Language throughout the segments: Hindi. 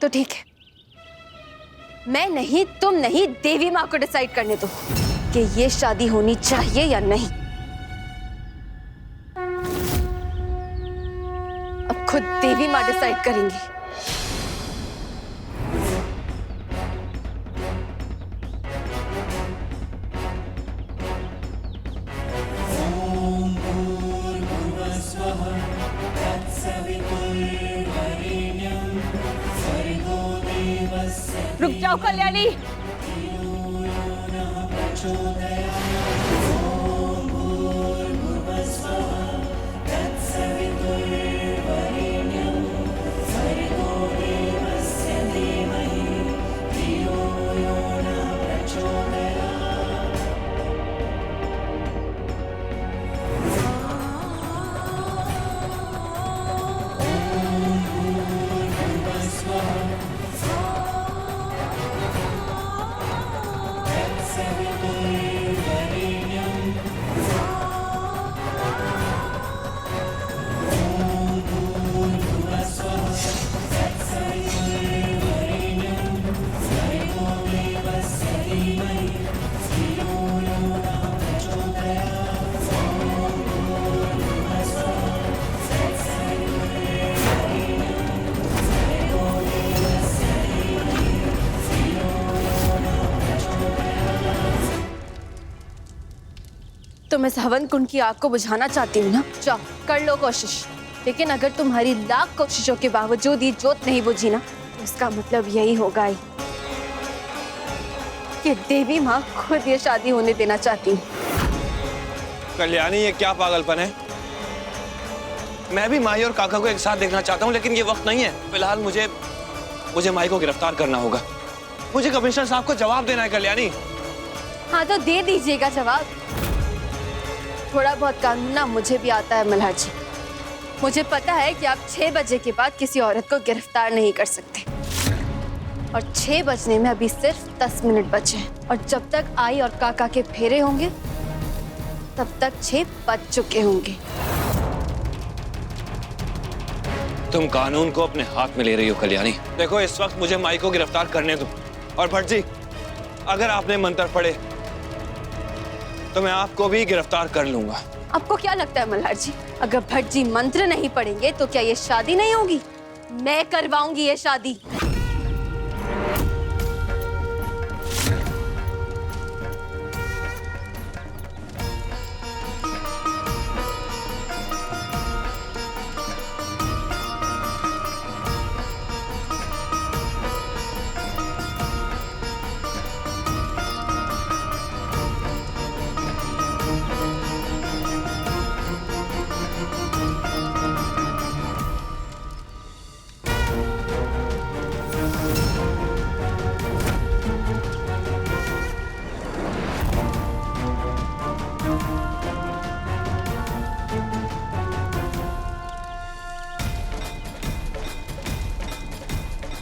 तो ठीक है, मैं नहीं, तुम नहीं, देवी माँ को डिसाइड करने दो कि ये शादी होनी चाहिए या नहीं। अब खुद देवी माँ डिसाइड करेंगी। रुक जाओ कल्याणी। तुम इस हवन कुंड की आग को बुझाना चाहती हो ना? जाओ कर लो कोशिश, लेकिन अगर तुम्हारी लाख कोशिशों के बावजूद ये जोत नहीं बुझी ना, तो इसका मतलब यही होगा ही कि देवी माँ खुद ये शादी होने देना चाहती है। कल्याणी, ये क्या पागलपन है? मैं भी माई और काका को एक साथ देखना चाहता हूँ, लेकिन ये वक्त नहीं है। फिलहाल मुझे माई को गिरफ्तार करना होगा। मुझे कमिश्नर साहब को जवाब देना है कल्याणी। हाँ तो दे दीजिएगा जवाब। थोड़ा बहुत कानून ना मुझे भी आता है मल्हार जी। मुझे पता है कि आप 6 बजे के बाद किसी औरत को गिरफ्तार नहीं कर सकते, और 6 बजने में अभी सिर्फ 10 मिनट बचे हैं, और जब तक आई और काका के फेरे होंगे तब तक 6 बज चुके होंगे। तुम कानून को अपने हाथ में ले रही हो कल्याणी। देखो, इस वक्त मुझे माई को गिरफ्तार करने दो, और भट्ट जी, अगर आपने मंत्र पढ़े तो मैं आपको भी गिरफ्तार कर लूंगा। आपको क्या लगता है मल्हार जी, अगर भट्ट जी मंत्र नहीं पढ़ेंगे तो क्या ये शादी नहीं होगी? मैं करवाऊंगी ये शादी।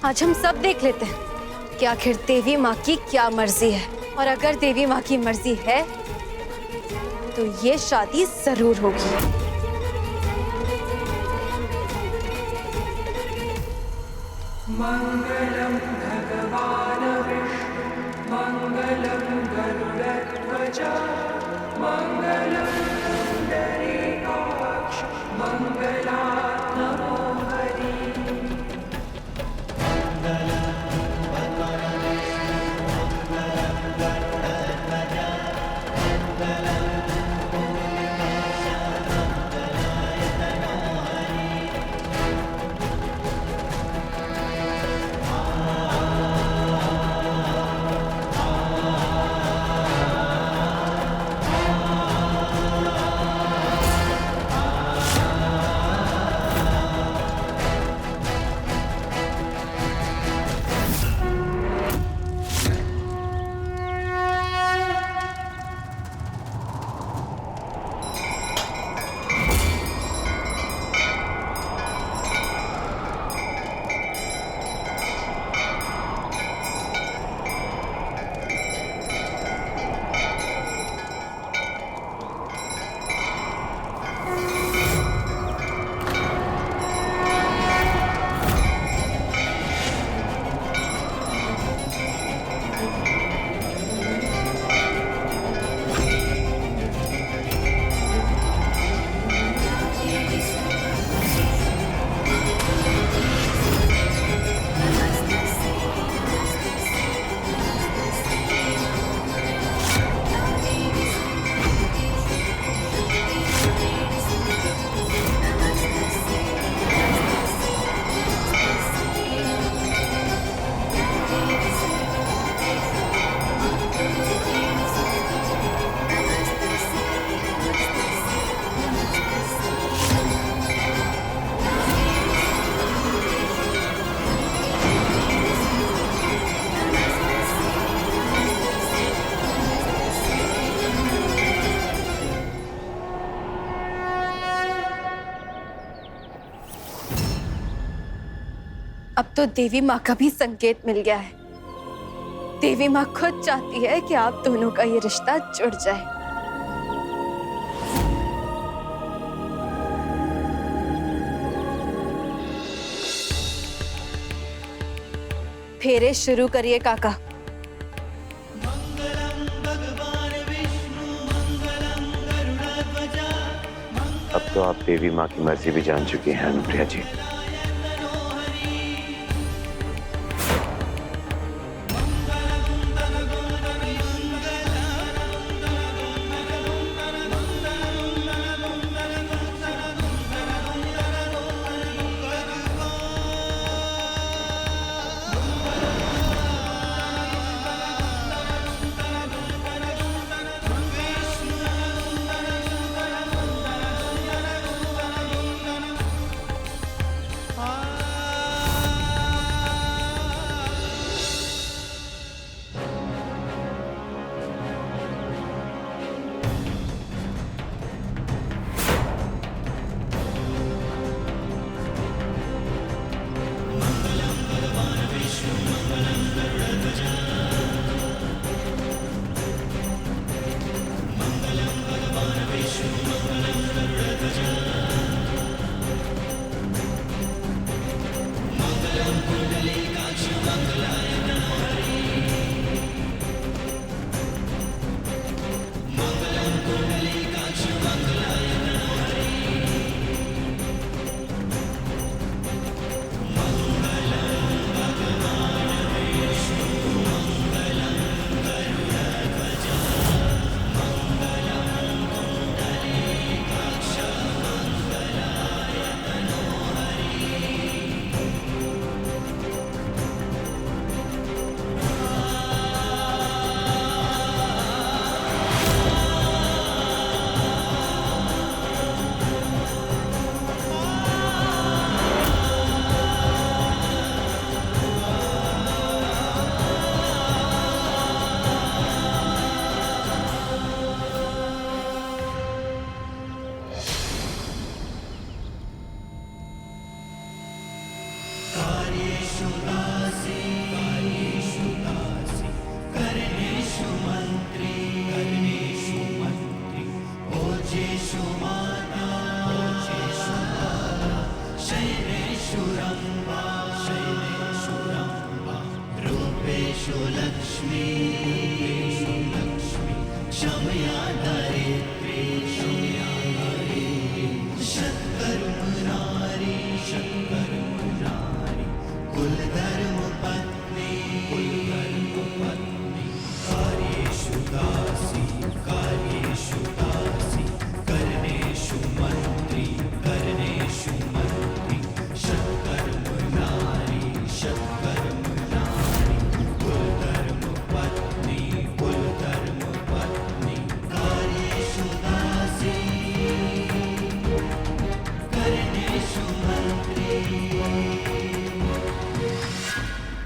आज हम सब देख लेते हैं कि आखिर देवी माँ की क्या मर्जी है, और अगर देवी माँ की मर्जी है तो ये शादी जरूर होगी। मंगलम भगवान विष्णु मंगलम गरुड़ध्वज मंगलम पुंडरीकाक्ष मंगलात् नमो हरि। तो देवी माँ का भी संकेत मिल गया है। देवी माँ खुद चाहती है कि आप दोनों का ये रिश्ता जुड़ जाए। फेरे शुरू करिए काका। अब तो आप देवी माँ की मर्जी भी जान चुकी हैं अनुप्रिया जी।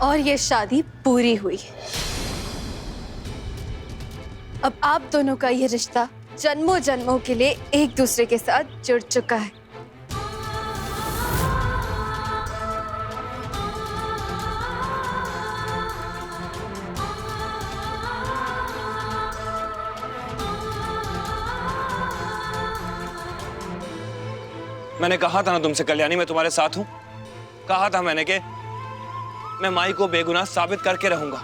और ये शादी पूरी हुई। अब आप दोनों का ये रिश्ता जन्मों जन्मों के लिए एक दूसरे के साथ जुड़ चुका है। मैंने कहा था ना तुमसे कल्याणी, मैं तुम्हारे साथ हूं। कहा था मैंने कि मैं माई को बेगुनाह साबित करके रहूंगा,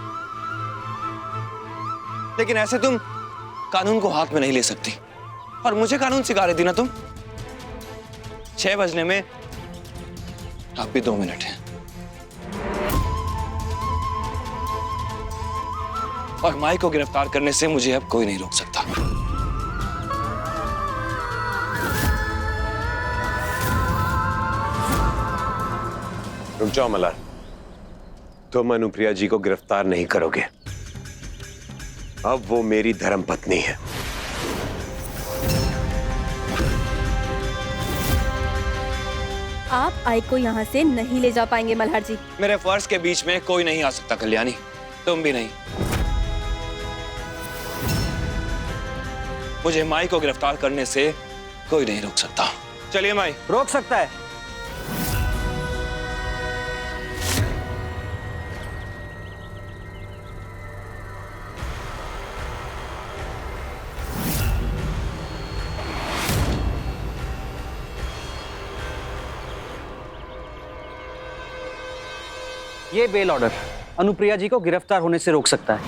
लेकिन ऐसे तुम कानून को हाथ में नहीं ले सकती। और मुझे कानून सिखा रही थी ना तुम। 6 बजने में आप भी 2 मिनट हैं। और माई को गिरफ्तार करने से मुझे अब कोई नहीं रोक सकता। रुक जाओ मल्हार, तुम अनुप्रिया जी को गिरफ्तार नहीं करोगे। अब वो मेरी धर्मपत्नी है। आप आई को यहाँ से नहीं ले जा पाएंगे मल्हार जी। मेरे फर्ज के बीच में कोई नहीं आ सकता कल्याणी, तुम भी नहीं। मुझे माई को गिरफ्तार करने से कोई नहीं रोक सकता। चलिए माई। रोक सकता है। ये बेल ऑर्डर अनुप्रिया जी को गिरफ्तार होने से रोक सकता है।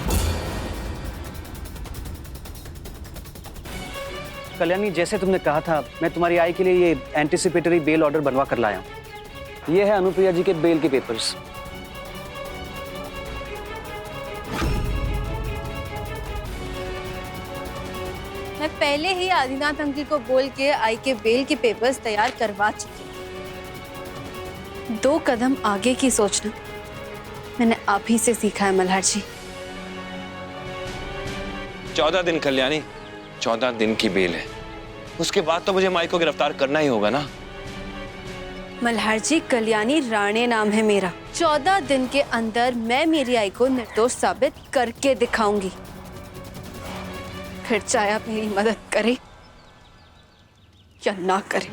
कल्याणी, जैसे तुमने कहा था, मैं तुम्हारी आय के लिए ये एंटिसिपेटरी बेल ऑर्डर बनवा कर लाया हूं। ये है अनुप्रिया जी के बेल के पेपर्स। मैं पहले ही आदिनाथ अंकल को बोल के आई के बेल के पेपर्स तैयार करवा चुकी हूँ। 2 कदम आगे की सोचना मैंने आप ही से सीखा है मल्हार जी। 14 दिन कल्याणी, 14 दिन की बेल है। उसके बाद तो मुझे माई को गिरफ्तार करना ही होगा ना। मल्हार जी, कल्याणी राणे नाम है मेरा। 14 दिन के अंदर मैं मेरी आई को निर्दोष साबित करके दिखाऊंगी। फिर चाहे आप मेरी मदद करें या ना करें।